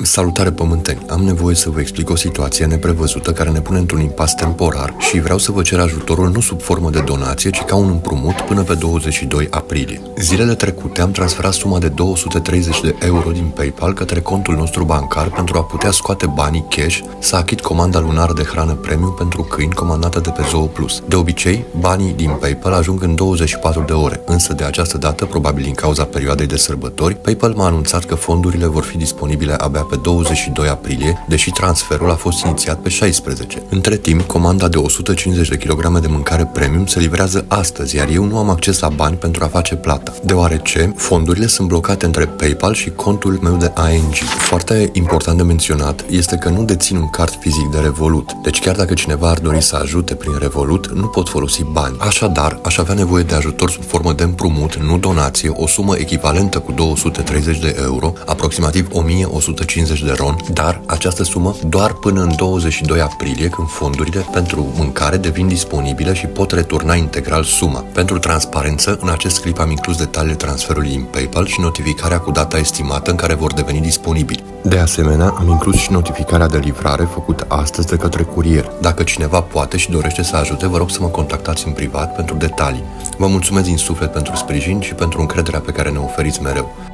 Salutare pământeni! Am nevoie să vă explic o situație neprevăzută care ne pune într-un impas temporar și vreau să vă cer ajutorul nu sub formă de donație, ci ca un împrumut până pe 22 aprilie. Zilele trecute am transferat suma de 230 de euro din PayPal către contul nostru bancar pentru a putea scoate banii cash să achit comanda lunară de hrană premium pentru câini comandată de pe Zoo Plus. De obicei, banii din PayPal ajung în 24 de ore, însă de această dată, probabil din cauza perioadei de sărbători, PayPal m-a anunțat că fondurile vor fi disponibile abia pe 22 aprilie, deși transferul a fost inițiat pe 16. Între timp, comanda de 150 de kg de mâncare premium se livrează astăzi, iar eu nu am acces la bani pentru a face plata, deoarece fondurile sunt blocate între PayPal și contul meu de ING. Foarte important de menționat este că nu dețin un card fizic de Revolut, deci chiar dacă cineva ar dori să ajute prin Revolut, nu pot folosi bani. Așadar, aș avea nevoie de ajutor sub formă de împrumut, nu donație, o sumă echivalentă cu 230 de euro, aproximativ 1150 de RON, dar această sumă doar până în 22 aprilie, când fondurile pentru mâncare devin disponibile și pot returna integral suma. Pentru transparență, în acest clip am inclus detaliile transferului din PayPal și notificarea cu data estimată în care vor deveni disponibili. De asemenea, am inclus și notificarea de livrare făcută astăzi de către curier. Dacă cineva poate și dorește să ajute, vă rog să mă contactați în privat pentru detalii. Vă mulțumesc din suflet pentru sprijin și pentru încrederea pe care ne oferiți mereu.